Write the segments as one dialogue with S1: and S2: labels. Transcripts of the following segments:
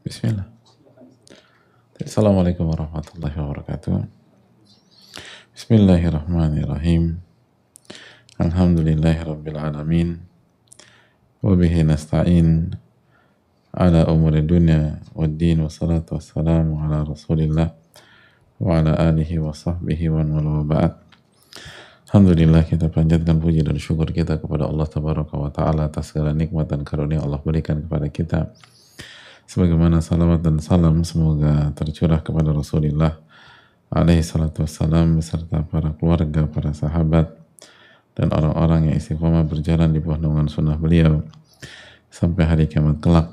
S1: Bismillah. Assalamualaikum warahmatullahi wabarakatuh. Bismillahirrahmanirrahim. Alhamdulillahi rabbil alamin. Wabihi nasta'in ala umuri dunya waddin, wassalatu wassalamu ala rasulillah wa ala alihi wa sahbihi wa man ba'd. Alhamdulillah, kita panjatkan puji dan syukur kita kepada Allah Tabaraka wa Ta'ala atas segala nikmat dan karunia Allah berikan kepada kita. Sebagaimana salawat dan salam semoga tercurah kepada Rasulullah alaihi salatu wassalam beserta para keluarga, para sahabat, dan orang-orang yang istiqomah berjalan di bawah naungan sunnah beliau sampai hari kiamat kelak.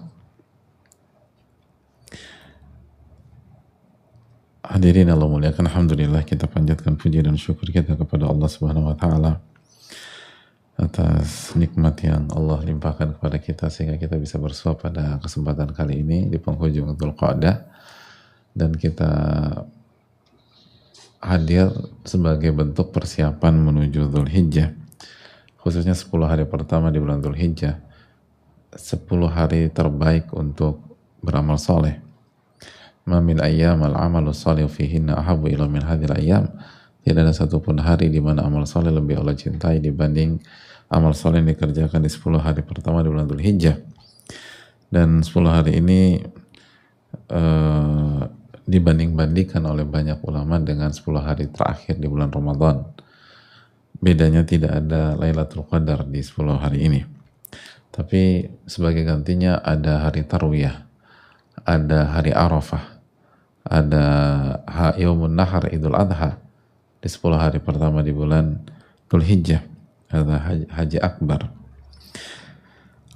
S1: Hadirin Allah muliakan, alhamdulillah kita panjatkan puji dan syukur kita kepada Allah Subhanahu wa taala atas nikmat yang Allah limpahkan kepada kita sehingga kita bisa bersua pada kesempatan kali ini di penghujung Dzulqa'dah, dan kita hadir sebagai bentuk persiapan menuju Dzulhijjah, khususnya 10 hari pertama di bulan Dzulhijjah, 10 hari terbaik untuk beramal soleh. Ma min ayyamal amalu sholih fihinna ahabbu ila min hadhil ayyam. Tidak ada satupun hari di mana amal soleh lebih Allah cintai dibanding amal soleh yang dikerjakan di 10 hari pertama di bulan Dzulhijjah. Dan 10 hari ini dibanding-bandingkan oleh banyak ulama dengan 10 hari terakhir di bulan Ramadan. Bedanya tidak ada Lailatul Qadar di 10 hari ini. Tapi sebagai gantinya ada hari Tarwiyah, ada hari Arafah, ada Yaumun Nahar Idul Adha di 10 hari pertama di bulan Dzulhijjah, ada Haji Akbar.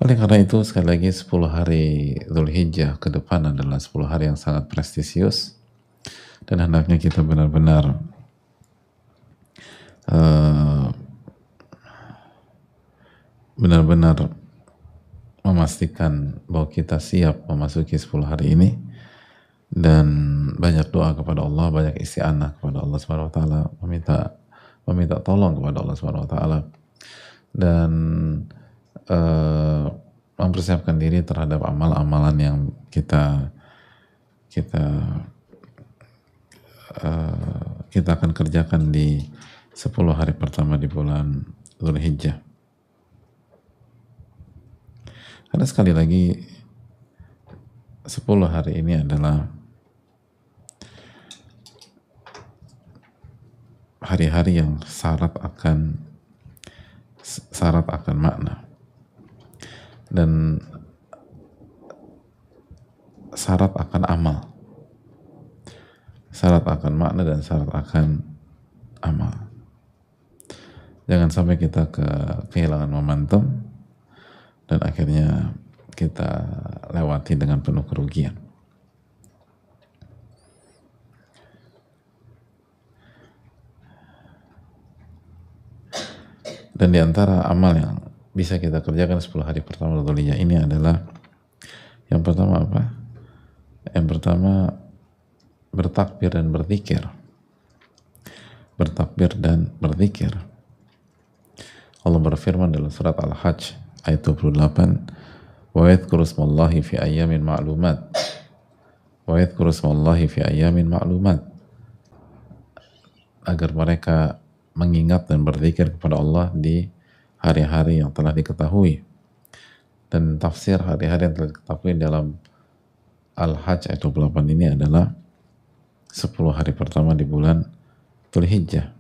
S1: Oleh karena itu sekali lagi 10 hari Dzulhijjah ke depan adalah 10 hari yang sangat prestisius, dan hendaknya kita benar-benar memastikan bahwa kita siap memasuki 10 hari ini, dan banyak doa kepada Allah, banyak isti'anah kepada Allah Subhanahu wa taala, meminta tolong kepada Allah Subhanahu wa taala, dan mempersiapkan diri terhadap amal-amalan yang kita akan kerjakan di 10 hari pertama di bulan Dzulhijjah. Karena sekali lagi 10 hari ini adalah hari-hari yang syarat akan makna, dan syarat akan amal, syarat akan makna dan syarat akan amal. Jangan sampai kita kehilangan momentum dan akhirnya kita lewati dengan penuh kerugian. Dan di antara amal yang bisa kita kerjakan 10 hari pertama Dzulhijjah ini adalah, yang pertama apa? Yang pertama, bertakbir dan berzikir. Bertakbir dan berzikir. Allah berfirman dalam surat Al-Hajj ayat 28, wa yadhkuru ismallahi fi ayyamin ma'lumat. Wa yadhkuru ismallahi fi ayyamin ma'lumat. Agar mereka mengingat dan berzikir kepada Allah di hari-hari yang telah diketahui. Dan tafsir hari-hari yang telah diketahui dalam Al-Hajj ayat 28 ini adalah 10 hari pertama di bulan Dzulhijjah.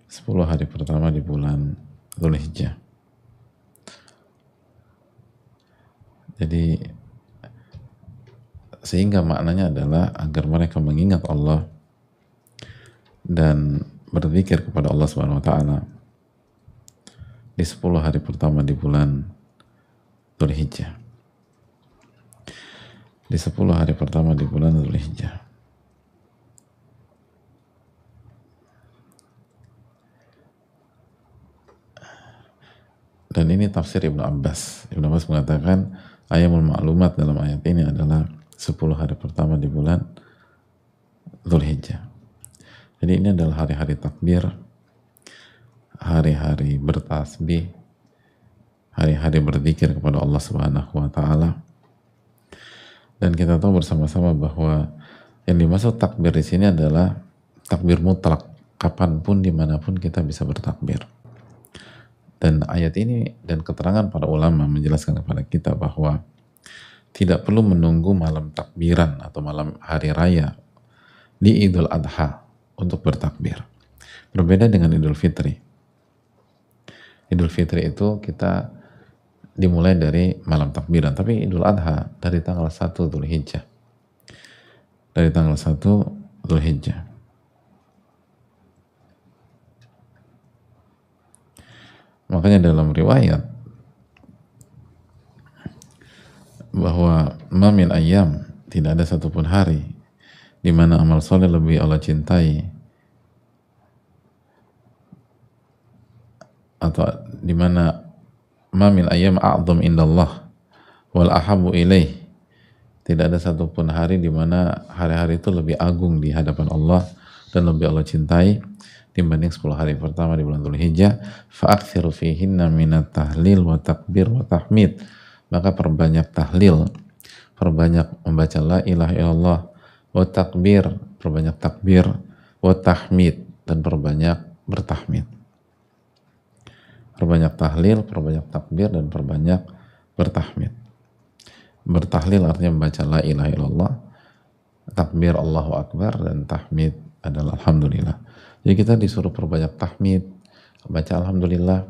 S1: 10 hari pertama di bulan Dzulhijjah. Jadi sehingga maknanya adalah agar mereka mengingat Allah dan berzikir kepada Allah Subhanahu wa taala di 10 hari pertama di bulan Dzulhijjah. Di 10 hari pertama di bulan Dzulhijjah. Dan ini tafsir Ibnu Abbas. Ibnu Abbas mengatakan ayamul ma'lumat dalam ayat ini adalah 10 hari pertama di bulan Dzulhijjah. Jadi ini adalah hari-hari takbir, hari-hari bertasbih, hari-hari berzikir kepada Allah Subhanahu wa taala, Dan kita tahu bersama-sama bahwa yang dimaksud takbir di sini adalah takbir mutlak, kapanpun dimanapun kita bisa bertakbir. Dan ayat ini dan keterangan para ulama menjelaskan kepada kita bahwa tidak perlu menunggu malam takbiran atau malam hari raya di Idul Adha untuk bertakbir. Berbeda dengan Idul Fitri. Idul Fitri itu kita dimulai dari malam takbiran, tapi Idul Adha dari tanggal 1 Dzulhijjah. Dari tanggal 1 Dzulhijjah. Makanya dalam riwayat bahwa mamin ayam, tidak ada satupun hari di mana amal soleh lebih Allah cintai atau di mana mamin ayam a'zam indallah wal ahabu ilaih, tidak ada satupun hari di mana hari-hari itu lebih agung di hadapan Allah dan lebih Allah cintai dibanding 10 hari pertama di bulan Dzulhijjah. Fa'akthiru fihinna minat tahlil wa takbir wa tahmid, maka perbanyak tahlil, perbanyak membaca la ilaha illallah, wa takbir, perbanyak takbir, wa tahmid, dan perbanyak bertahmid. Perbanyak tahlil, perbanyak takbir, dan perbanyak bertahmid. Bertahlil artinya membaca la ilaha illallah, takbir Allahu Akbar, dan tahmid adalah alhamdulillah. Jadi kita disuruh perbanyak tahmid, baca alhamdulillah,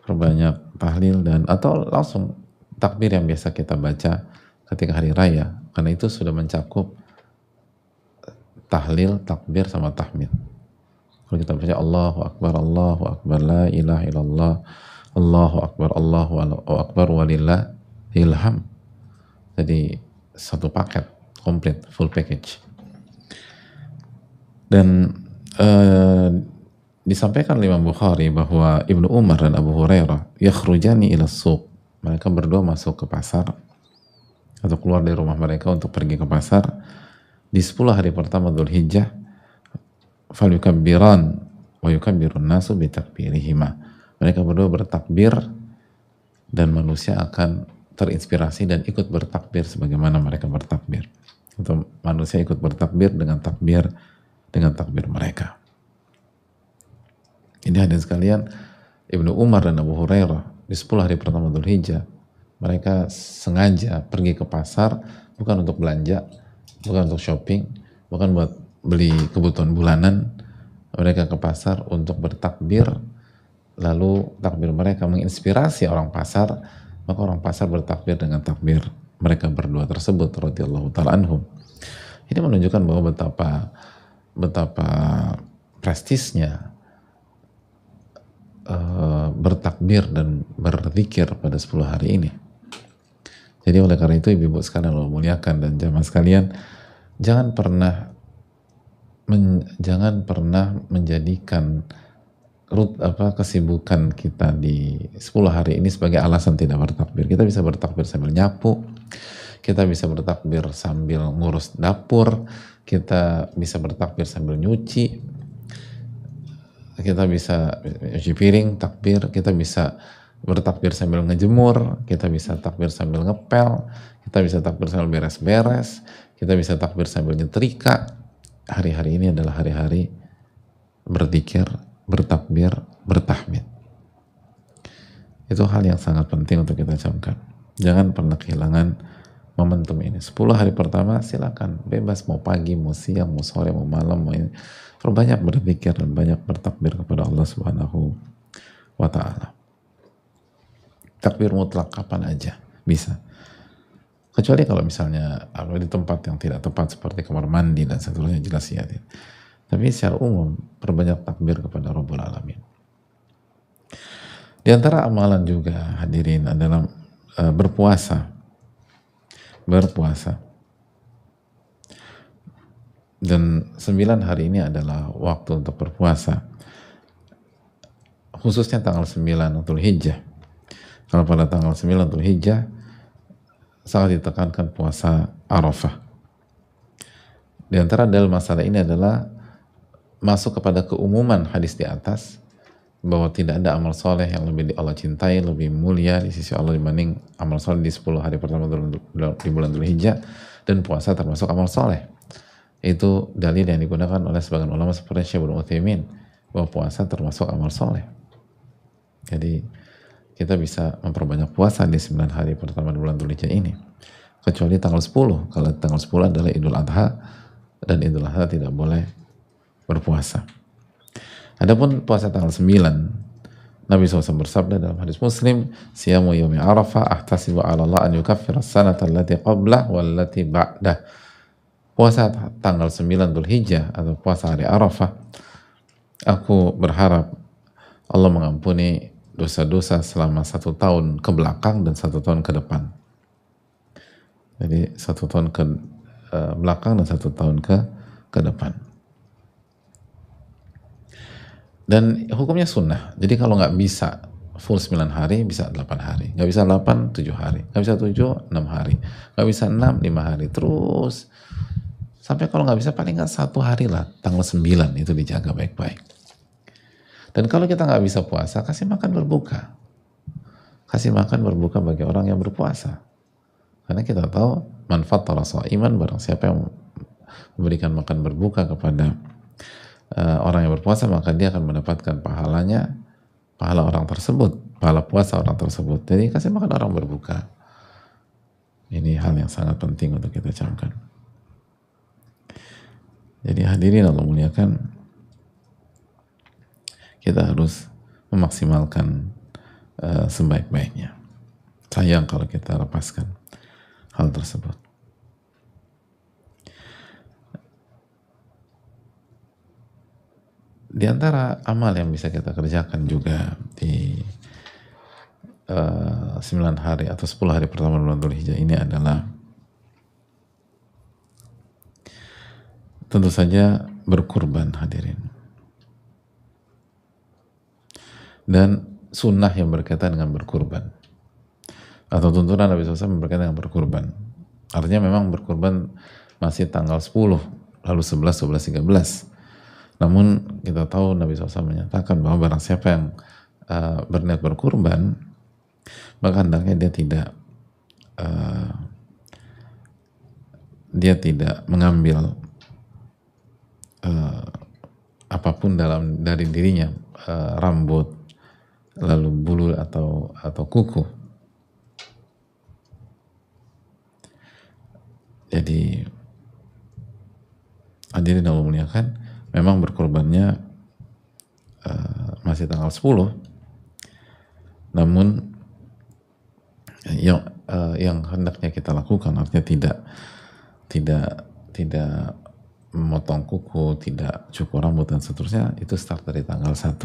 S1: perbanyak tahlil, dan atau langsung takbir yang biasa kita baca ketika hari raya, karena itu sudah mencakup tahlil, takbir, sama tahmid. Kalau kita baca Allahu Akbar, la ilaha illallah, Allahu Akbar, walillah ilham. Jadi satu paket, komplit, full package. Dan disampaikan oleh Imam Bukhari bahwa Ibnu Umar dan Abu Hurairah yakhrujani ila suq, mereka berdua masuk ke pasar atau keluar dari rumah mereka untuk pergi ke pasar di 10 hari pertama Dzulhijjah. Falyukabbiran wa yukabbirun nasu bitakbirihima, mereka berdua bertakbir dan manusia akan terinspirasi dan ikut bertakbir sebagaimana mereka bertakbir, atau manusia ikut bertakbir dengan takbir mereka. Ini hadirin sekalian, Ibnu Umar dan Abu Hurairah di 10 hari pertama Dzulhijjah mereka sengaja pergi ke pasar bukan untuk belanja, bukan untuk shopping, bukan buat beli kebutuhan bulanan. Mereka ke pasar untuk bertakbir, lalu takbir mereka menginspirasi orang pasar, maka orang pasar bertakbir dengan takbir mereka berdua tersebut radhiyallahu ta'ala anhum. Ini menunjukkan bahwa betapa prestisnya bertakbir dan berzikir pada 10 hari ini. Jadi oleh karena itu ibu-ibu sekalian Allah muliakan dan jamaah sekalian, jangan pernah menjadikan kesibukan kita di 10 hari ini sebagai alasan tidak bertakbir. Kita bisa bertakbir sambil nyapu, kita bisa bertakbir sambil ngurus dapur, kita bisa bertakbir sambil nyuci, kita bisa cuci piring, takbir, kita bisa bertakbir sambil ngejemur, kita bisa takbir sambil ngepel, kita bisa takbir sambil beres-beres, kita bisa takbir sambil nyetrika. Hari-hari ini adalah hari-hari berzikir, bertakbir, bertahmid. Itu hal yang sangat penting untuk kita camkan. Jangan pernah kehilangan momentum ini. 10 hari pertama silakan bebas, mau pagi, mau siang, mau sore, mau malam, mau ini. Perbanyak berzikir dan banyak bertakbir kepada Allah Subhanahu wa ta'ala. Takbir mutlak kapan aja bisa. Kecuali kalau misalnya di tempat yang tidak tepat seperti kamar mandi dan seterusnya, jelas ya. Tapi secara umum perbanyak takbir kepada Rabbul Alamin. Di antara amalan juga hadirin adalah berpuasa. Dan 9 hari ini adalah waktu untuk berpuasa. Khususnya tanggal 9 Dzulhijjah. Kalau pada tanggal 9 Dzulhijjah sangat ditekankan puasa Arafah. Di antara dalil masalah ini adalah masuk kepada keumuman hadis di atas bahwa tidak ada amal soleh yang lebih Allah cintai, lebih mulia di sisi Allah dibanding amal soleh di 10 hari pertama di bulan Dzulhijjah, dan puasa termasuk amal soleh. Itu dalil yang digunakan oleh sebagian ulama seperti Syekh Ibnu Utsaimin, bahwa puasa termasuk amal soleh. Jadi kita bisa memperbanyak puasa di 9 hari pertama di bulan Dzulhijjah ini, kecuali tanggal 10. Kalau tanggal 10 adalah Idul Adha, dan Idul Adha tidak boleh berpuasa. Adapun puasa tanggal 9, Nabi SAW bersabda dalam hadis Muslim, siyamu yaumi Arafah ahtasibu 'ala Allah an yukaffira as-sanata allati qablah wallati ba'dah. Puasa tanggal 9 Dzulhijjah atau puasa hari Arafah, aku berharap Allah mengampuni dosa-dosa selama 1 tahun ke belakang dan 1 tahun ke depan. Jadi 1 tahun ke belakang dan 1 tahun ke depan. Dan hukumnya sunnah. Jadi kalau nggak bisa full 9 hari, bisa 8 hari. Nggak bisa 8, 7 hari. Nggak bisa 7, 6 hari. Nggak bisa 6, 5 hari. Terus sampai kalau nggak bisa paling nggak 1 hari lah, tanggal 9 itu dijaga baik-baik. Dan kalau kita nggak bisa puasa, kasih makan berbuka. Kasih makan berbuka bagi orang yang berpuasa. Karena kita tahu manfaat rasa iman, barang siapa yang memberikan makan berbuka kepada orang yang berpuasa, maka dia akan mendapatkan pahalanya, pahala orang tersebut, pahala puasa orang tersebut. Jadi kasih makan orang berbuka. Ini hal yang sangat penting untuk kita camkan. Jadi hadirin Allah muliakan, kita harus memaksimalkan sebaik-baiknya. Sayang kalau kita lepaskan hal tersebut. Di antara amal yang bisa kita kerjakan juga di 9 hari atau 10 hari pertama bulan Dzulhijjah ini adalah tentu saja berkurban, hadirin. Dan sunnah yang berkaitan dengan berkurban, atau tuntunan Nabi SAW berkaitan dengan berkurban. Artinya memang berkurban masih tanggal 10, lalu 11, 12, 13. Namun kita tahu Nabi SAW menyatakan bahwa barang siapa yang berniat berkurban, maka hendaknya dia tidak mengambil apapun dari dirinya, rambut, lalu bulu atau kuku. Jadi hadirin Allah muliakan, memang berkorbannya masih tanggal 10, namun yang hendaknya kita lakukan artinya tidak memotong kuku, tidak cukur rambut dan seterusnya, itu start dari tanggal 1.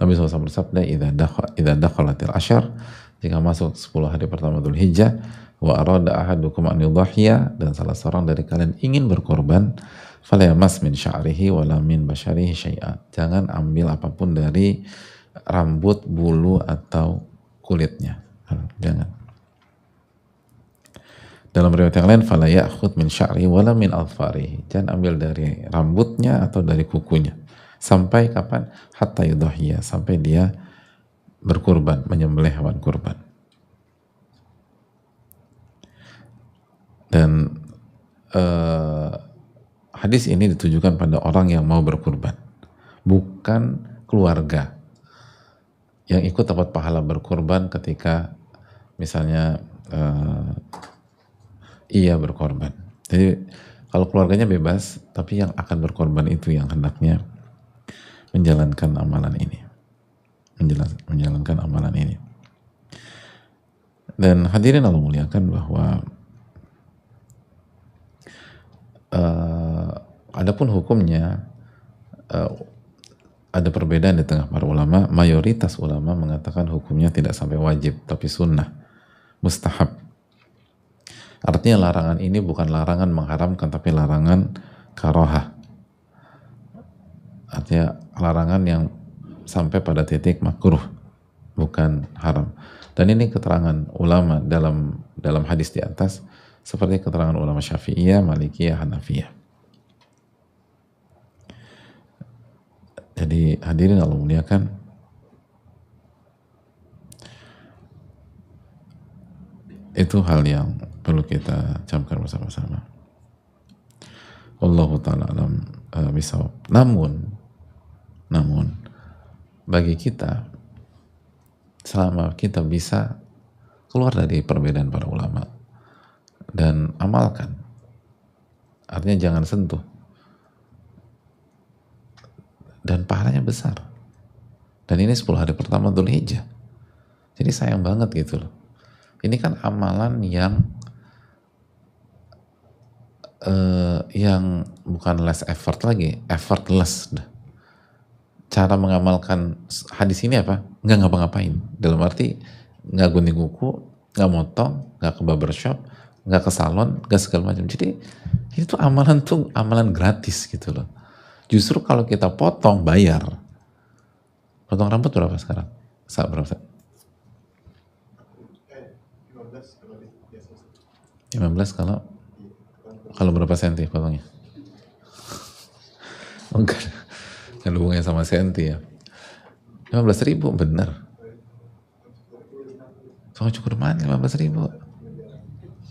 S1: Nabi SAW bersabda, idza dakhalatil asyar, jika masuk 10 hari pertama Dzulhijjah, wa arada ahadukum an yudhhiya, dan salah seorang dari kalian ingin berkorban, fala yamas min sya'rihi wala min basyarihi syai'a, jangan ambil apapun dari rambut, bulu atau kulitnya, jangan. Dalam riwayat yang lain, fala ya'khud min sya'ri wala min adfarihi, jangan ambil dari rambutnya atau dari kukunya. Sampai kapan? Hatta yudhhiya, sampai dia berkurban, menyembelih hewan kurban. Dan hadis ini ditujukan pada orang yang mau berkurban, bukan keluarga yang ikut dapat pahala berkurban ketika misalnya ia berkorban. Jadi kalau keluarganya bebas, tapi yang akan berkorban itu yang hendaknya menjalankan amalan ini, menjalankan amalan ini. Dan hadirin Allah muliakan bahwa adapun hukumnya ada perbedaan di tengah para ulama. Mayoritas ulama mengatakan hukumnya tidak sampai wajib, tapi sunnah, mustahab. Artinya larangan ini bukan larangan mengharamkan, tapi larangan karohah. Artinya larangan yang sampai pada titik makruh, bukan haram. Dan ini keterangan ulama dalam hadis di atas, seperti keterangan ulama Syafi'iyah, Malikiyah, Hanafiyah. Jadi hadirin Allah muliakan, Itu hal yang perlu kita camkan bersama-sama. Wallahu ta'ala alam bisawab. Namun bagi kita, selama kita bisa keluar dari perbedaan para ulama dan amalkan, artinya jangan sentuh, dan pahalanya besar. Dan ini 10 hari pertama Dzulhijjah. Jadi sayang banget gitu loh. Ini kan amalan yang bukan less effort lagi, effortless. Cara mengamalkan hadis ini apa? Nggak ngapa-ngapain. Dalam arti nggak gunting kuku, nggak motong, nggak ke barbershop, nggak ke salon, nggak segala macam. Jadi itu amalan gratis gitu loh. Justru kalau kita potong bayar. Potong rambut berapa sekarang? Berapa? 15 kalau berapa senti potongnya? Enggak, kan hubungannya sama senti ya. 15.000 bener. Tukang cukur mana 15.000?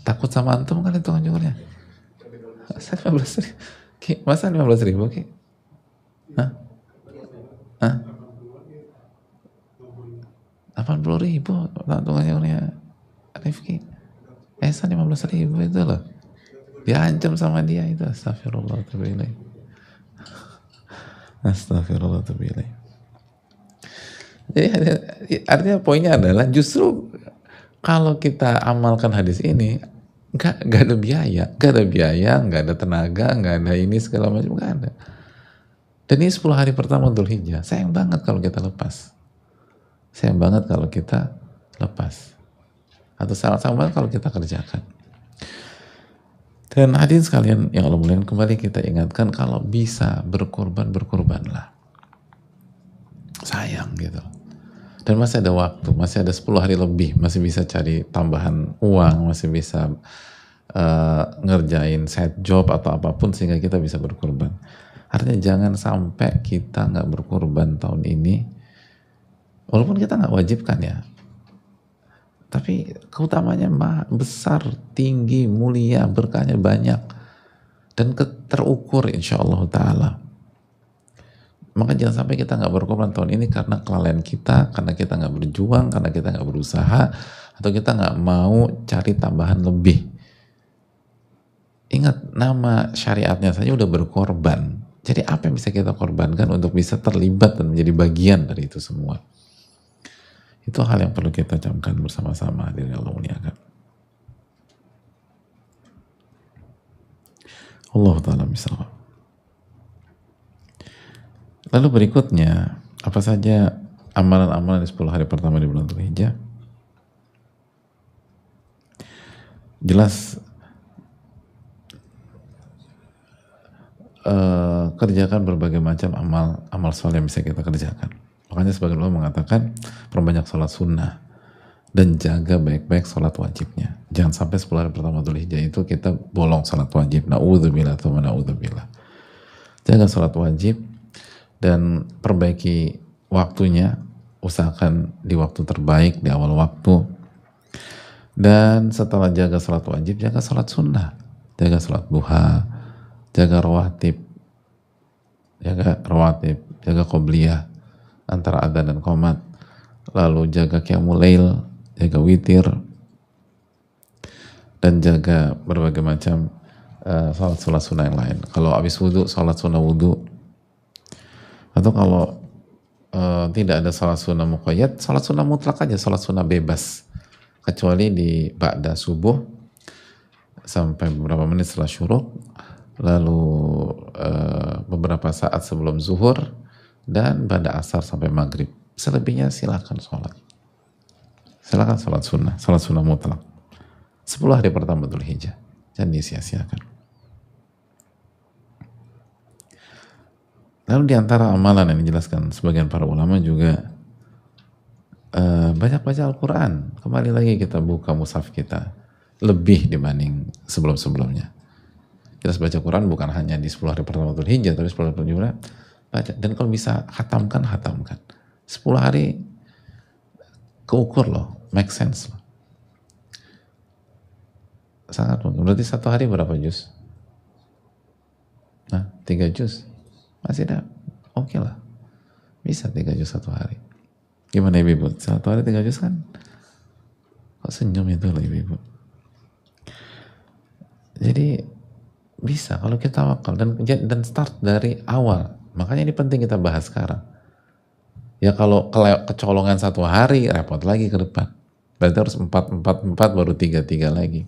S1: Takut sama antum kan itu tukang cukurnya? Masa 15.000? Masa 15.000 Ki? Hah? Hah? 80.000 tukang cukurnya Rifki. Esa 15.000 itu loh. Diancam sama dia itu. Astagfirullahaladzim. Astagfirullahaladzim. Jadi artinya poinnya adalah justru kalau kita amalkan hadis ini nggak ada biaya, nggak ada tenaga, nggak ada ini segala macam, nggak ada. Dan ini 10 hari pertama Dzulhijjah. Sayang banget kalau kita lepas. Sayang banget kalau kita lepas. Atau sayang banget kalau kita kerjakan. Dan hadirin sekalian yang Allah muliakan, kembali kita ingatkan kalau bisa berkorbanlah. Sayang gitu. Dan masih ada waktu, masih ada 10 hari lebih, masih bisa cari tambahan uang, masih bisa ngerjain side job atau apapun sehingga kita bisa berkorban. Artinya jangan sampai kita nggak berkorban tahun ini, walaupun kita nggak wajibkan ya, tapi keutamanya besar, tinggi, mulia, berkahnya banyak, dan terukur insya Allah Ta'ala. Maka jangan sampai kita nggak berkorban tahun ini karena kelalaian kita, karena kita nggak berjuang, karena kita nggak berusaha, atau kita nggak mau cari tambahan lebih. Ingat, nama syariatnya saja udah berkorban. Jadi apa yang bisa kita korbankan untuk bisa terlibat dan menjadi bagian dari itu semua? Itu hal yang perlu kita camkan bersama-sama, hadirin Allah muliakan. Allah Ta'ala misal. Lalu berikutnya, apa saja amalan-amalan di 10 hari pertama di bulan Dzulhijjah? Jelas kerjakan berbagai macam amal soleh yang bisa kita kerjakan. Makanya sebagian ulama mengatakan perbanyak sholat sunnah dan jaga baik-baik sholat wajibnya. Jangan sampai 10 hari pertama Dzulhijjah itu kita bolong sholat wajib. Na'udzubillah atau na'udzubillah. Jaga sholat wajib dan perbaiki waktunya. Usahakan di waktu terbaik, di awal waktu. Dan setelah jaga sholat wajib, jaga sholat sunnah. Jaga sholat duha, jaga rawatib, jaga qobliyah antara adzan dan qomat, lalu jaga qiyamul lail, jaga witir, dan jaga berbagai macam sholat sunnah yang lain. Kalau habis wudhu, sholat sunnah wudhu, atau kalau tidak ada sholat sunnah muqayyad, sholat sunnah mutlak aja, sholat sunnah bebas, kecuali di ba'da subuh sampai beberapa menit setelah syuruk, lalu beberapa saat sebelum zuhur, dan pada asar sampai maghrib. Selebihnya silakan sholat. Silakan sholat sunnah mutlak. 10 hari pertama Dzulhijjah. Jangan disia-siakan. Lalu diantara amalan yang dijelaskan sebagian para ulama juga banyak baca Al-Quran. Kembali lagi kita buka mushaf kita. Lebih dibanding sebelum-sebelumnya. Kita baca Quran bukan hanya di 10 hari pertama Dzulhijjah, tapi 10 hari pertama juga baca. Dan kalau bisa hatamkan. 10 hari keukur loh, make sense loh. Sangat mungkin. Berarti satu hari berapa juz? Nah, 3 juz. Masih ada. Oke lah. Bisa 3 juz satu hari. Gimana ibu-ibu? Satu hari 3 juz kan? Kok senyum itu lah ibu-ibu? Jadi bisa kalau kita wakal dan start dari awal. Makanya ini penting kita bahas sekarang. Ya kalau kecolongan satu hari repot lagi ke depan. Berarti harus 4 baru 3 lagi.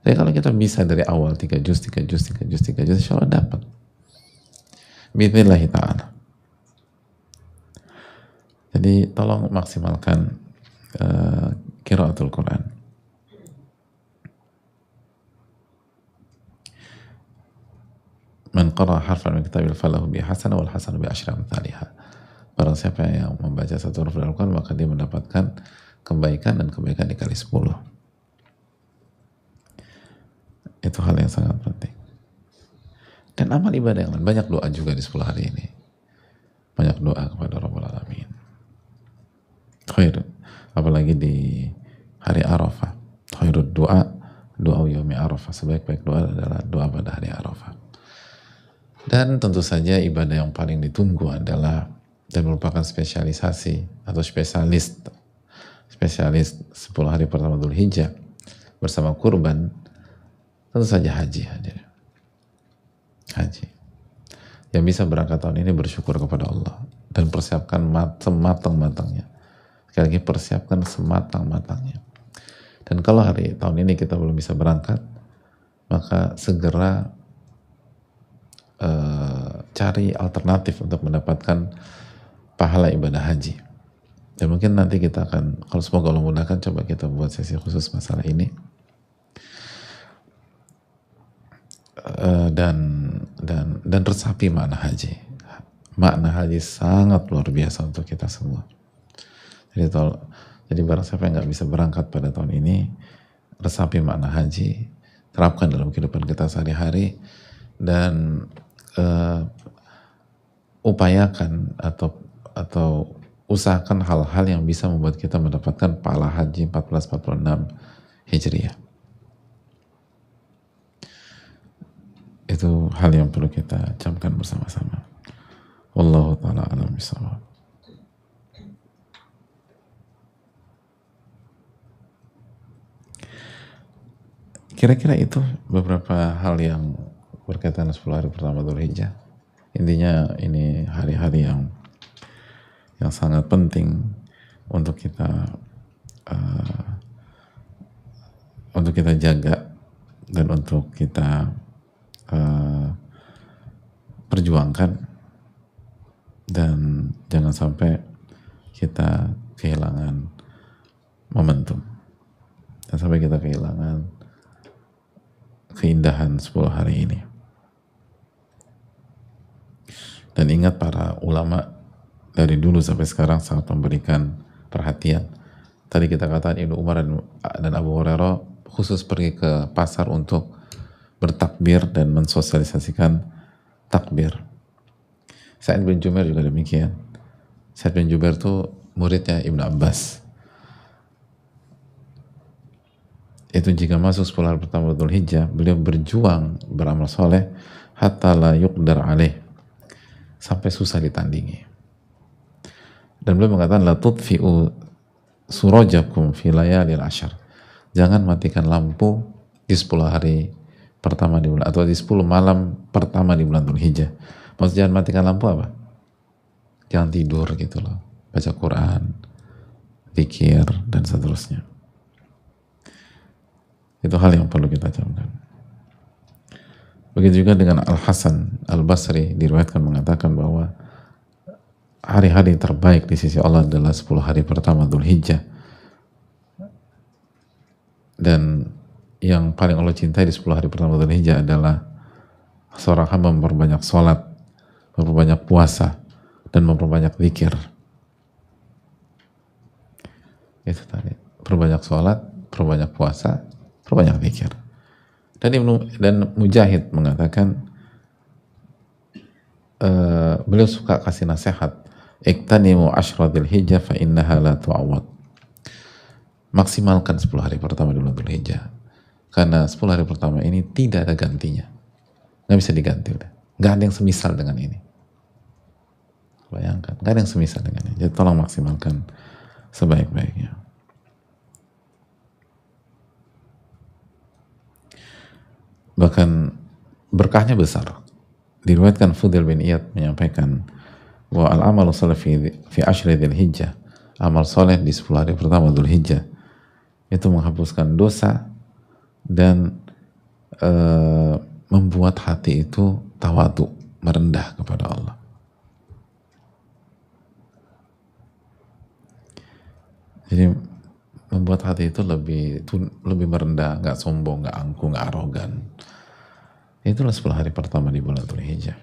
S1: Tapi kalau kita bisa dari awal 3 juz, insya Allah dapat. Bismillah ta'ala. Jadi tolong maksimalkan qiraatul Quran. Man qara harfan min kitabil falahu bi hasanah wal hasanah bi asyri amsalihha. Barang siapa yang membaca satu huruf dari Al-Quran, maka dia mendapatkan kebaikan, dan kebaikan dikali 10. Itu hal yang sangat penting. Dan amal ibadah yang lain, banyak doa juga di 10 hari ini. Banyak doa kepada Rabbul Alamin. Khair, apalagi di hari Arafah. Khairud doa, doa yaumi Arafah. Sebaik-baik doa adalah doa pada hari Arafah. Dan tentu saja ibadah yang paling ditunggu adalah, dan merupakan spesialisasi atau spesialis 10 hari pertama Dzulhijjah bersama kurban, tentu saja haji. Haji. Yang bisa berangkat tahun ini bersyukur kepada Allah dan persiapkan sematang-matangnya. Sekali lagi, persiapkan sematang-matangnya. Dan kalau tahun ini kita belum bisa berangkat, maka segera cari alternatif untuk mendapatkan pahala ibadah haji. Dan mungkin nanti kita akan, kalau semoga Allah mudahkan, coba kita buat sesi khusus masalah ini. Dan resapi makna haji. Makna haji sangat luar biasa untuk kita semua. Jadi barang siapa yang nggak bisa berangkat pada tahun ini, resapi makna haji, terapkan dalam kehidupan kita sehari-hari, dan upayakan atau usahakan hal-hal yang bisa membuat kita mendapatkan pahala haji 1446 Hijriah. Itu hal yang perlu kita camkan bersama-sama. Wallahu ta'ala a'lam bishawab. Kira-kira itu beberapa hal yang berkaitan 10 hari pertama Dzulhijjah. Intinya ini hari-hari yang sangat penting untuk kita jaga dan untuk kita perjuangkan, dan jangan sampai kita kehilangan momentum, dan sampai kita kehilangan keindahan 10 hari ini. Dan ingat, para ulama dari dulu sampai sekarang sangat memberikan perhatian. Tadi kita katakan Ibnu Umar dan Abu Hurairah khusus pergi ke pasar untuk bertakbir dan mensosialisasikan takbir. Sa'id bin Jubair juga demikian. Sa'id bin Jubair itu muridnya Ibnu Abbas. Itu jika masuk 10 hari pertama Dzulhijjah, beliau berjuang beramal soleh hatta la yuqdar alaih, sampai susah ditandingi. Dan beliau mengatakan, la tudfi'u surajakum fi layalil ashar, jangan matikan lampu di 10 hari pertama di bulan, atau di 10 malam pertama di bulan Dzulhijjah. Maksudnya jangan matikan lampu apa? Jangan tidur gitu loh, baca Quran, zikir, dan seterusnya. Itu hal yang perlu kita camkan. Begitu juga dengan Al-Hasan Al-Basri, diriwayatkan mengatakan bahwa hari-hari terbaik di sisi Allah adalah 10 hari pertama Dzulhijjah. Dan yang paling Allah cintai di 10 hari pertama Dzulhijjah adalah seorang hamba memperbanyak sholat, memperbanyak puasa, dan memperbanyak zikir. Itu tadi, perbanyak sholat, perbanyak puasa, perbanyak zikir. Dan Mujahid mengatakan, beliau suka kasih nasihat, iktanimu ashra Dzulhijjah fa innaha la tu'awwad. Maksimalkan 10 hari pertama di bulan Dzulhijjah, Karena 10 hari pertama ini tidak ada gantinya. Nggak bisa diganti udah. Nggak ada yang semisal dengan ini. Bayangkan, nggak ada yang semisal dengan ini. Jadi tolong maksimalkan sebaik-baiknya. Bahkan berkahnya besar. Diriwayatkan Fudil bin Iyad menyampaikan bahwa al-amalu salih fi ashri dzil hijjah, amal soleh di 10 hari pertama Dzul Hijjah itu menghapuskan dosa dan membuat hati itu tawadu, merendah kepada Allah. Jadi membuat hati itu lebih merendah, nggak sombong, nggak angkuh, nggak arogan. Itulah 10 hari pertama di bulan Dzul Hijjah.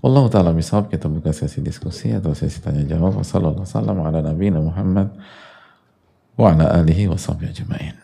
S1: Allah Ta'ala misal kita buka sesi diskusi atau sesi tanya jawab. Wassalamualaikum warahmatullahi wabarakatuh. Wa ala alihi wa sahbihi ajma'in.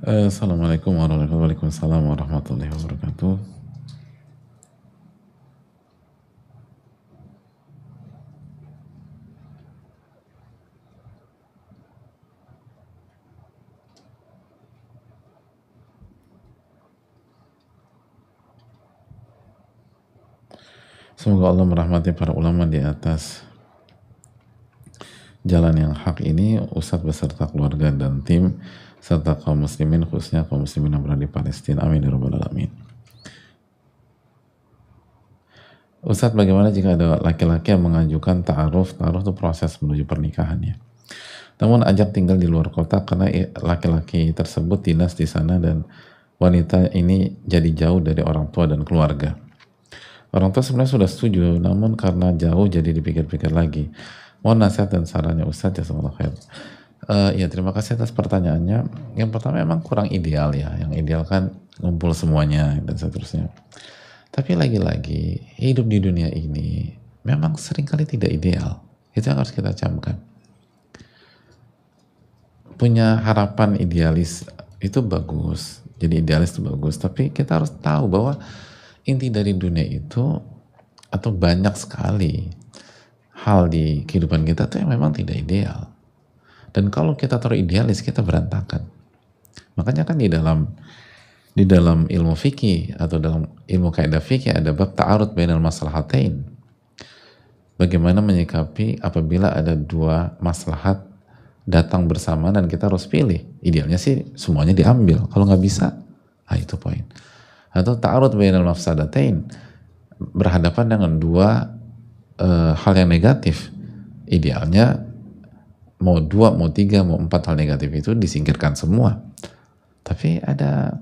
S1: Assalamualaikum warahmatullahi wabarakatuh. Semoga Allah merahmati para ulama di atas jalan yang hak ini, Ustadz beserta keluarga dan tim, serta kaum muslimin, khususnya kaum muslimin yang berada di Palestina. Amin ya rabbal alamin. Ustadz, bagaimana jika ada laki-laki yang mengajukan ta'aruf? Ta'aruf itu proses menuju pernikahannya. Namun ajak tinggal di luar kota karena laki-laki tersebut dinas di sana dan wanita ini jadi jauh dari orang tua dan keluarga. Orang tua sebenarnya sudah setuju, namun karena jauh jadi dipikir-pikir lagi. Mohon nasihat dan sarannya Ustadz, jazakallahu khair. Ya, terima kasih atas pertanyaannya. Yang pertama memang kurang ideal ya. Yang ideal kan ngumpul semuanya dan seterusnya. Tapi lagi-lagi hidup di dunia ini memang seringkali tidak ideal. Itu yang harus kita camkan. Punya harapan idealis itu bagus. Jadi idealis itu bagus. Tapi kita harus tahu bahwa inti dari dunia itu atau banyak sekali hal di kehidupan kita tuh yang memang tidak ideal. Dan kalau kita terlalu idealis, kita berantakan. Makanya kan di dalam ilmu fikih atau dalam ilmu kaidah fikih ada bab ta'arud bainal maslahatain. Bagaimana menyikapi apabila ada dua maslahat datang bersama dan kita harus pilih. Idealnya sih semuanya diambil. Kalau nggak bisa, itu poin. Atau ta'arud bainal mafsadatain, berhadapan dengan dua hal yang negatif. Idealnya mau 2, mau 3, mau 4 hal negatif itu disingkirkan semua. Tapi ada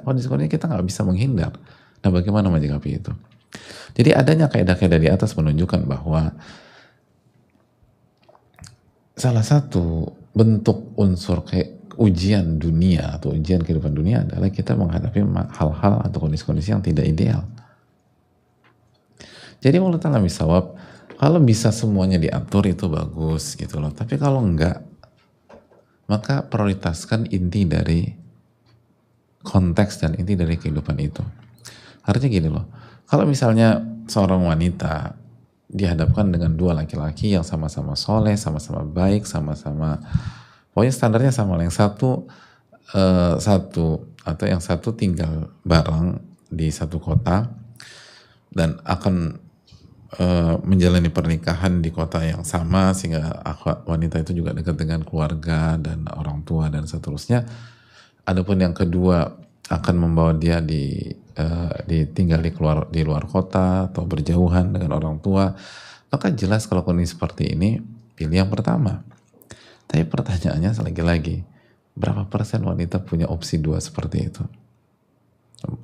S1: kondisi-kondisi kita nggak bisa menghindar. Nah, bagaimana menyikapi itu? Jadi adanya kaidah-kaidah di atas menunjukkan bahwa salah satu bentuk unsur kayak ujian dunia atau ujian kehidupan dunia adalah kita menghadapi hal-hal atau kondisi-kondisi yang tidak ideal. Jadi menurut Allah misawab, kalau bisa semuanya diatur itu bagus gitu loh. Tapi kalau enggak, maka prioritaskan inti dari konteks dan inti dari kehidupan itu. Artinya gini loh, kalau misalnya seorang wanita dihadapkan dengan dua laki-laki yang sama-sama soleh, sama-sama baik, sama-sama, pokoknya standarnya sama. Yang satu atau yang satu tinggal bareng di satu kota dan akan menjalani pernikahan di kota yang sama, sehingga wanita itu juga dekat dengan keluarga dan orang tua dan seterusnya. Adapun yang kedua akan membawa dia ditinggal di luar kota atau berjauhan dengan orang tua, maka jelas kalau kondisi seperti ini pilih yang pertama. Tapi pertanyaannya lagi-lagi, berapa persen wanita punya opsi dua seperti itu?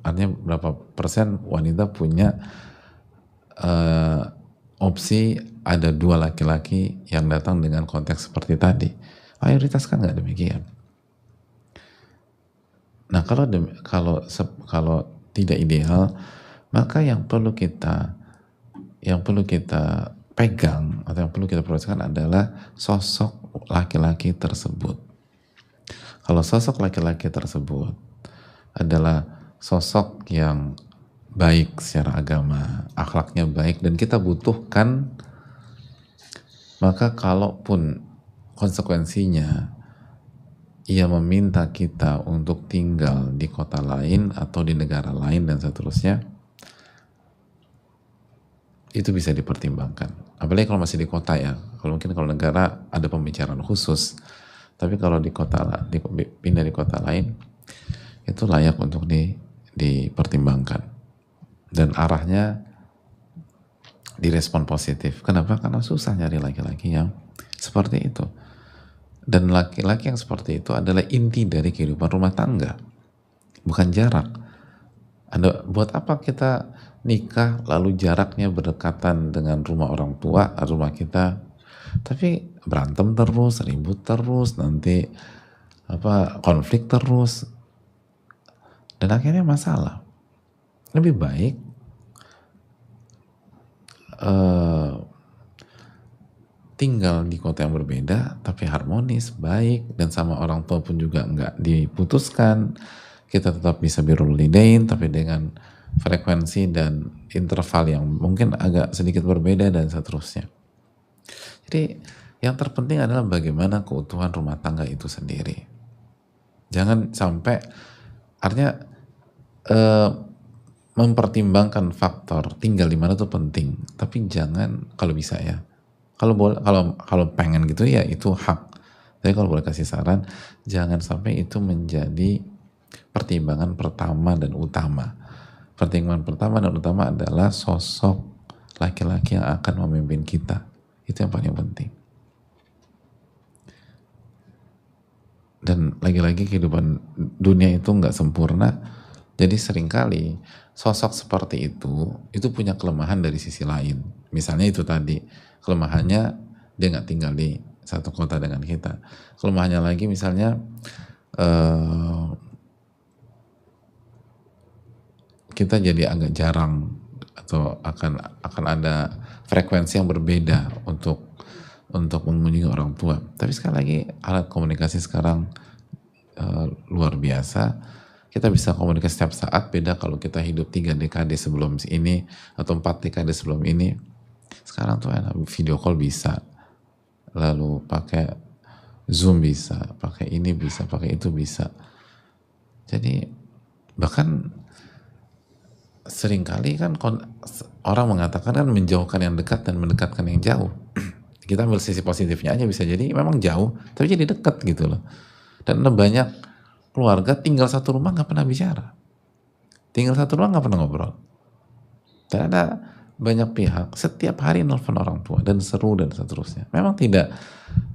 S1: Artinya berapa persen wanita punya opsi ada dua laki-laki yang datang dengan konteks seperti tadi? Mayoritas kan nggak demikian. Nah, kalau tidak ideal, maka yang perlu kita pegang atau yang perlu kita prioritaskan adalah sosok laki-laki tersebut. Kalau sosok laki-laki tersebut adalah sosok yang baik secara agama, akhlaknya baik dan kita butuhkan, maka kalaupun konsekuensinya ia meminta kita untuk tinggal di kota lain atau di negara lain dan seterusnya, itu bisa dipertimbangkan. Apalagi kalau masih di kota ya. Kalau mungkin kalau negara ada pembicaraan khusus, tapi kalau pindah di kota lain, itu layak untuk dipertimbangkan. Dan arahnya direspon positif. Kenapa? Karena susah nyari laki-laki yang seperti itu. Dan laki-laki yang seperti itu adalah inti dari kehidupan rumah tangga, bukan jarak. Buat apa kita nikah lalu jaraknya berdekatan dengan rumah orang tua, rumah kita, tapi berantem terus, ribut terus, nanti konflik terus, dan akhirnya masalah. Lebih baik tinggal di kota yang berbeda tapi harmonis, baik, dan sama orang tua pun juga nggak diputuskan, kita tetap bisa birrul walidain tapi dengan frekuensi dan interval yang mungkin agak sedikit berbeda dan seterusnya. Jadi yang terpenting adalah bagaimana keutuhan rumah tangga itu sendiri. Jangan sampai, artinya mempertimbangkan faktor tinggal di mana itu penting, tapi jangan, kalau bisa ya, kalau pengen gitu ya itu hak. Tapi kalau boleh kasih saran, jangan sampai itu menjadi pertimbangan pertama dan utama. Pertimbangan pertama dan utama adalah sosok laki-laki yang akan memimpin kita. Itu yang paling penting. Dan lagi-lagi kehidupan dunia itu nggak sempurna. Jadi seringkali sosok seperti itu punya kelemahan dari sisi lain. Misalnya itu tadi, kelemahannya dia nggak tinggal di satu kota dengan kita. Kelemahannya lagi misalnya kita jadi agak jarang atau akan ada frekuensi yang berbeda untuk mengunjungi orang tua. Tapi sekali lagi alat komunikasi sekarang luar biasa. Kita bisa komunikasi setiap saat. Beda kalau kita hidup 3 dekade sebelum ini atau 4 dekade sebelum ini. Sekarang tuh video call bisa, lalu pakai Zoom bisa, pakai ini bisa, pakai itu bisa. Jadi bahkan seringkali kan orang mengatakan kan menjauhkan yang dekat dan mendekatkan yang jauh. Kita ambil sisi positifnya aja, bisa jadi memang jauh tapi jadi dekat gitu loh. Dan ada banyak keluarga tinggal satu rumah nggak pernah bicara, tinggal satu rumah nggak pernah ngobrol. Dan ada banyak pihak setiap hari nelfon orang tua dan seru dan seterusnya. Memang tidak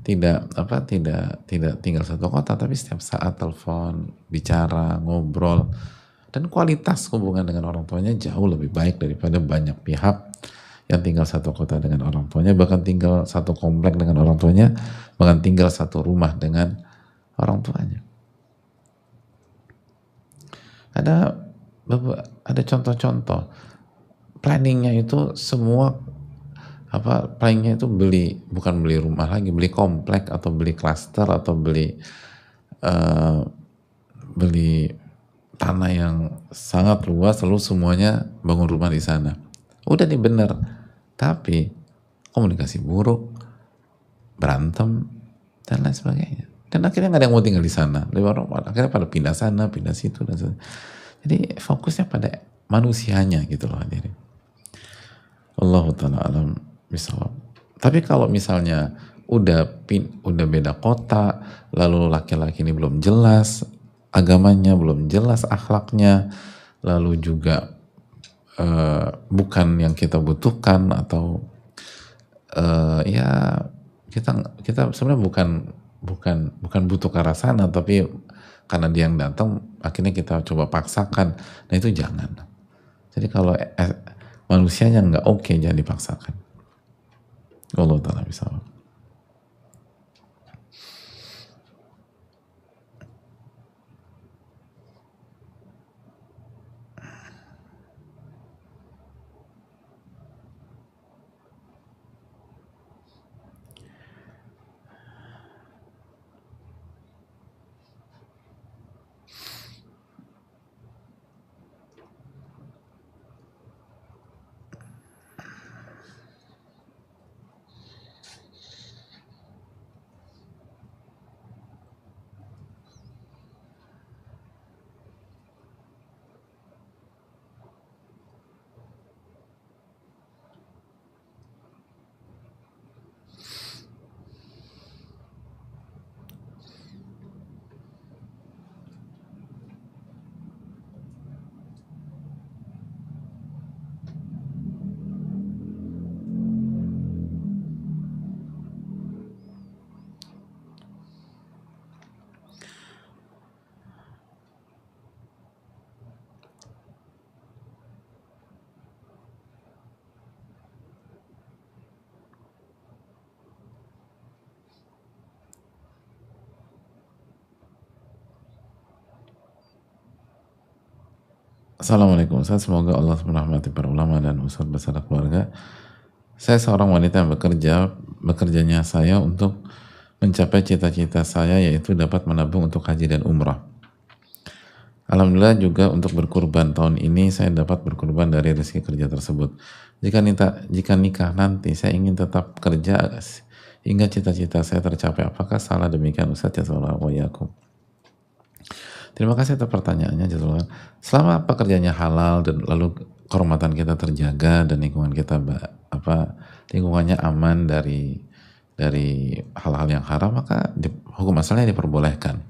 S1: tinggal satu kota, tapi setiap saat telepon, bicara, ngobrol, dan kualitas hubungan dengan orang tuanya jauh lebih baik daripada banyak pihak yang tinggal satu kota dengan orang tuanya, bahkan tinggal satu komplek dengan orang tuanya, bahkan tinggal satu rumah dengan orang tuanya. Ada contoh-contoh planningnya itu semua planningnya itu bukan beli rumah lagi, beli komplek atau beli klaster atau beli tanah yang sangat luas lalu semuanya bangun rumah di sana. Udah nih bener, tapi komunikasi buruk, berantem dan lain sebagainya. Dan akhirnya nggak ada yang mau tinggal di sana. Akhirnya pada pindah sana, pindah situ dan sebagainya. Jadi fokusnya pada manusianya gitu loh hadirin. Allahu ta'ala alam bisawab. Tapi kalau misalnya udah beda kota, lalu laki-laki ini belum jelas agamanya, belum jelas akhlaknya, lalu juga bukan yang kita butuhkan, atau ya kita kita sebenarnya bukan butuh ke arah sana, tapi karena dia yang datang akhirnya kita coba paksakan. Nah itu jangan. Jadi kalau manusianya nggak oke, jangan dipaksakan. Allah taala bisa. Assalamualaikum Ustaz, semoga Allah merahmati para ulama dan Ustaz beserta keluarga. Saya seorang wanita yang bekerjanya saya untuk mencapai cita-cita saya, yaitu dapat menabung untuk haji dan umrah. Alhamdulillah juga untuk berkurban tahun ini saya dapat berkurban dari rezeki kerja tersebut. Jika nikah nanti saya ingin tetap kerja hingga cita-cita saya tercapai. Apakah salah demikian Ustaz? Jazakallahu khairan. Terima kasih atas pertanyaannya, Jazakallah. Selama pekerjaannya halal dan lalu kehormatan kita terjaga dan lingkungan kita lingkungannya aman dari hal-hal yang haram, maka hukum asalnya diperbolehkan.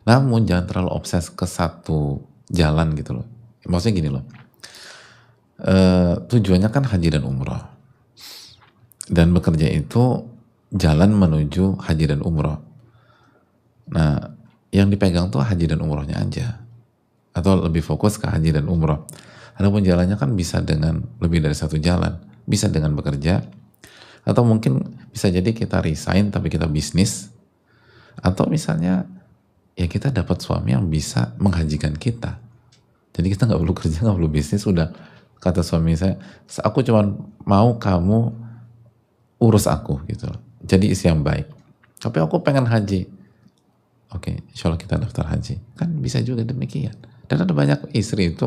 S1: Namun jangan terlalu obses ke satu jalan gitu loh. Maksudnya gini loh. Tujuannya kan haji dan umrah. Dan bekerja itu jalan menuju haji dan umrah. Nah, yang dipegang tuh haji dan umrohnya aja, atau lebih fokus ke haji dan umroh. Adapun jalannya kan bisa dengan lebih dari satu jalan, bisa dengan bekerja, atau mungkin bisa jadi kita resign tapi kita bisnis, atau misalnya ya kita dapat suami yang bisa menghajikan kita, jadi kita nggak perlu kerja, nggak perlu bisnis. Udah kata suami saya, aku cuma mau kamu urus aku gitu, jadi istri yang baik, tapi aku pengen haji. Oke, insya Allah kita daftar haji. Kan bisa juga demikian. Dan ada banyak istri itu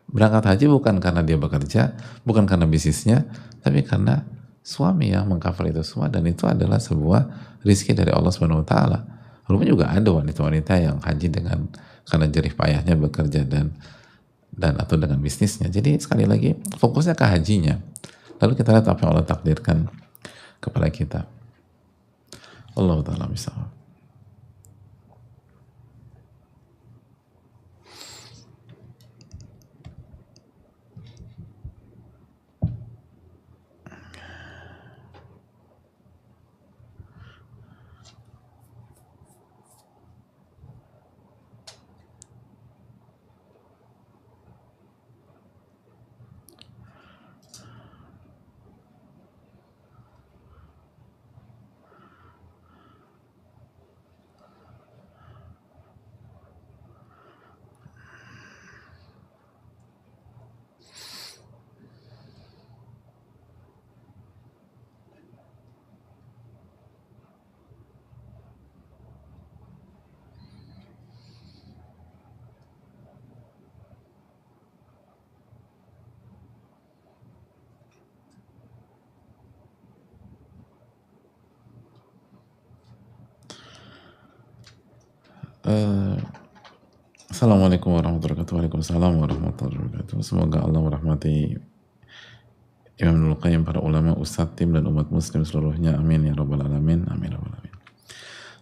S1: berangkat haji bukan karena dia bekerja, bukan karena bisnisnya, tapi karena suami yang mengcover itu semua, dan itu adalah sebuah rizki dari Allah Subhanahu Wa Taala. Rupanya juga ada wanita-wanita yang haji karena jerih payahnya bekerja dan atau dengan bisnisnya. Jadi sekali lagi fokusnya ke hajinya. Lalu kita lihat apa yang Allah takdirkan kepada kita. Allah Taala bisa. Assalamualaikum warahmatullahi wabarakatuh. Waalaikumsalam warahmatullahi wabarakatuh. Semoga Allah merahmati Imam Ibnul Qayyim, para ulama, ustadz, tim, dan umat muslim seluruhnya. Amin ya rabbal alamin. Amin ya rabbal alamin.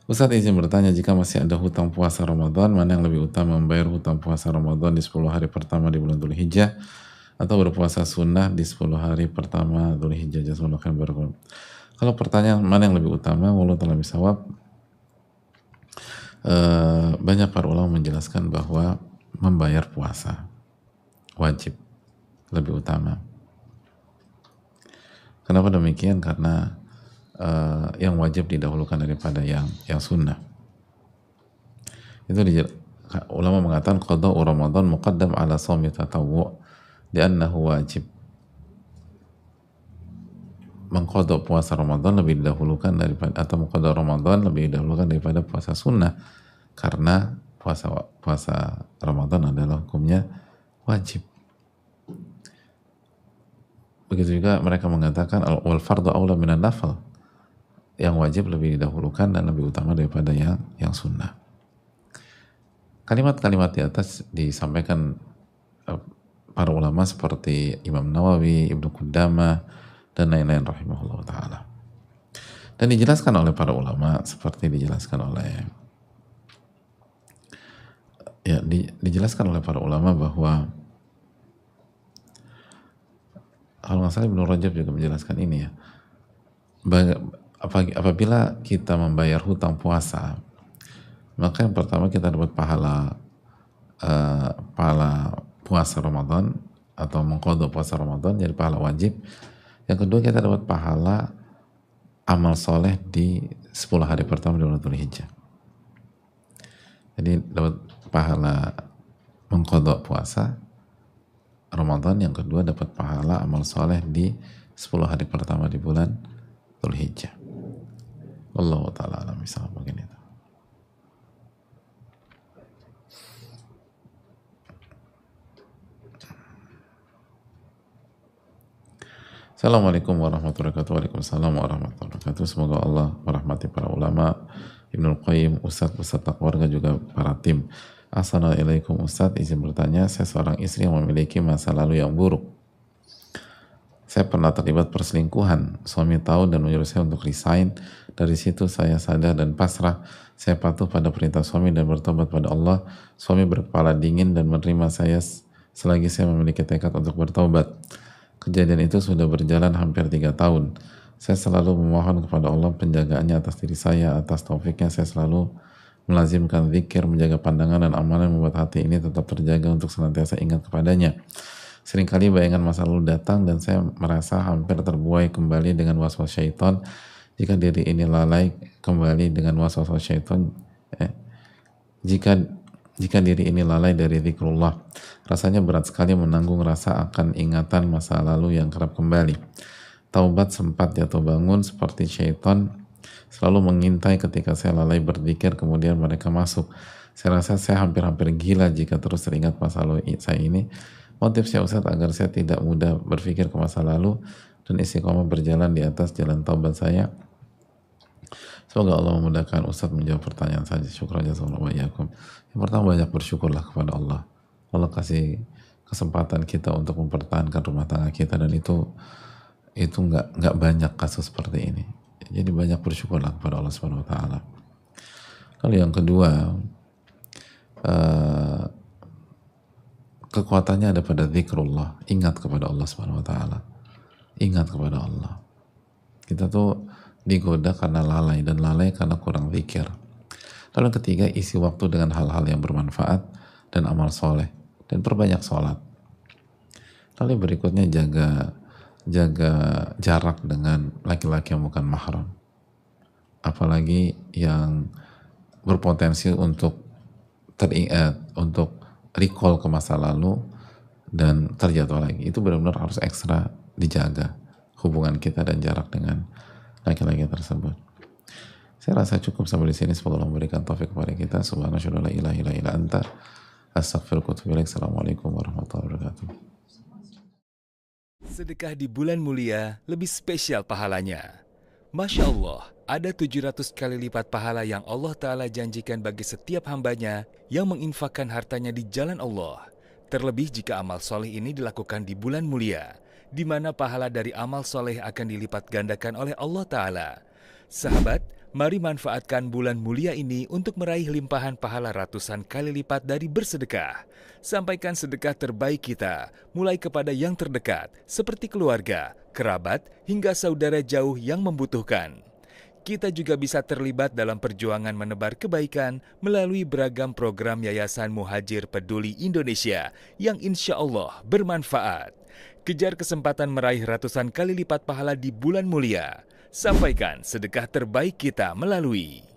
S1: Ustadz izin bertanya, jika masih ada hutang puasa Ramadan, mana yang lebih utama, membayar hutang puasa Ramadan di 10 hari pertama di bulan Dzulhijjah atau berpuasa sunnah di 10 hari pertama Dzulhijjah? Jazakallahu khairan. Kalau pertanyaan mana yang lebih utama, wallahu ta'ala bisawab, banyak para ulama menjelaskan bahwa membayar puasa wajib lebih utama. Kenapa demikian? Karena yang wajib didahulukan daripada yang sunnah. Itu ulama mengatakan qada'u Ramadan muqaddam ala shaumi tatawwu' li'annahu wajib. Mengqada' puasa Ramadan lebih didahulukan daripada, atau mengqada' Ramadan lebih didahulukan daripada puasa sunnah, karena puasa Ramadan adalah hukumnya wajib. Begitu juga mereka mengatakan wal fardhu aula minan nafl, yang wajib lebih didahulukan dan lebih utama daripada yang sunnah. Kalimat-kalimat di atas disampaikan para ulama seperti Imam Nawawi, Ibnu Qudamah, dan lain-lain rahimahullah ta'ala. Dan dijelaskan oleh para ulama seperti dijelaskan oleh dijelaskan oleh para ulama bahwa, kalau nggak salah Ibnu Rajab juga menjelaskan ini ya, apabila kita membayar hutang puasa, maka yang pertama kita dapat pahala puasa Ramadan atau mengqadha puasa Ramadan, jadi pahala wajib. Yang kedua, kita dapat pahala amal soleh di 10 hari pertama di bulan Dzulhijjah. Jadi dapat pahala mengqadha puasa Ramadan, yang kedua dapat pahala amal soleh di 10 hari pertama di bulan Dzulhijjah. Wallahu ta'ala alam bisawab. Begini. Assalamualaikum warahmatullahi wabarakatuh. Waalaikumsalam warahmatullahi wabarakatuh. Semoga Allah merahmati para ulama, Ibnul Qayyim, Ustadz keluarga, juga para tim. Assalamualaikum Ustadz, izin bertanya, saya seorang istri yang memiliki masa lalu yang buruk. Saya pernah terlibat perselingkuhan, suami tahu dan menyuruh saya untuk resign. Dari situ saya sadar dan pasrah. Saya patuh pada perintah suami dan bertobat pada Allah. Suami berkepala dingin dan menerima saya selagi saya memiliki tekad untuk bertobat. Kejadian itu sudah berjalan hampir 3 tahun. Saya selalu memohon kepada Allah penjagaannya atas diri saya, atas taufiknya. Saya selalu melazimkan zikir, menjaga pandangan dan amalan, membuat hati ini tetap terjaga untuk senantiasa ingat kepadanya. Seringkali bayangan masa lalu datang dan saya merasa hampir terbuai kembali dengan waswas syaitan. Jika diri ini lalai kembali dengan waswas syaitan, jika diri ini lalai dari zikrullah, rasanya berat sekali menanggung rasa akan ingatan masa lalu yang kerap kembali. Taubat sempat jatuh bangun seperti syaitan selalu mengintai ketika saya lalai berzikir, kemudian mereka masuk. Saya rasa saya hampir-hampir gila jika terus teringat masa lalu saya ini. Motif saya Ustaz agar saya tidak mudah berpikir ke masa lalu dan istiqomah berjalan di atas jalan taubat saya. Semoga Allah memudahkan Ustaz menjawab pertanyaan saja. Syukran jazakallahu wa iyyakum. Yang pertama, banyak bersyukurlah kepada Allah. Allah kasih kesempatan kita untuk mempertahankan rumah tangga kita, dan itu nggak banyak kasus seperti ini. Jadi banyak bersyukurlah kepada Allah Subhanahu wa taala. Lalu yang kedua, kekuatannya ada pada zikrullah. Ingat kepada Allah Subhanahu wa taala. Ingat kepada Allah. Kita tuh digoda karena lalai, dan lalai karena kurang zikir. Lalu yang ketiga, isi waktu dengan hal-hal yang bermanfaat dan amal soleh, dan perbanyak sholat. Lalu berikutnya, jaga jarak dengan laki-laki yang bukan mahram, apalagi yang berpotensi untuk untuk recall ke masa lalu dan terjatuh lagi. Itu benar-benar harus ekstra dijaga hubungan kita dan jarak dengan laki-laki tersebut. Saya rasa cukup sampai di sini. Semoga Allah memberikan taufik kepada kita. Subhanallah, la ilaha illa anta, astaghfiruka wa atubu ilaik. Assalamualaikum warahmatullahi wabarakatuh.
S2: Sedekah di bulan mulia lebih spesial pahalanya. Masya Allah, ada 700 kali lipat pahala yang Allah Ta'ala janjikan bagi setiap hambanya yang menginfakkan hartanya di jalan Allah. Terlebih jika amal soleh ini dilakukan di bulan mulia, di mana pahala dari amal soleh akan dilipat gandakan oleh Allah Ta'ala. Sahabat, mari manfaatkan bulan mulia ini untuk meraih limpahan pahala ratusan kali lipat dari bersedekah. Sampaikan sedekah terbaik kita, mulai kepada yang terdekat, seperti keluarga, kerabat, hingga saudara jauh yang membutuhkan. Kita juga bisa terlibat dalam perjuangan menebar kebaikan melalui beragam program Yayasan Muhajir Peduli Indonesia yang insya Allah bermanfaat. Kejar kesempatan meraih ratusan kali lipat pahala di bulan mulia. Sampaikan sedekah terbaik kita melalui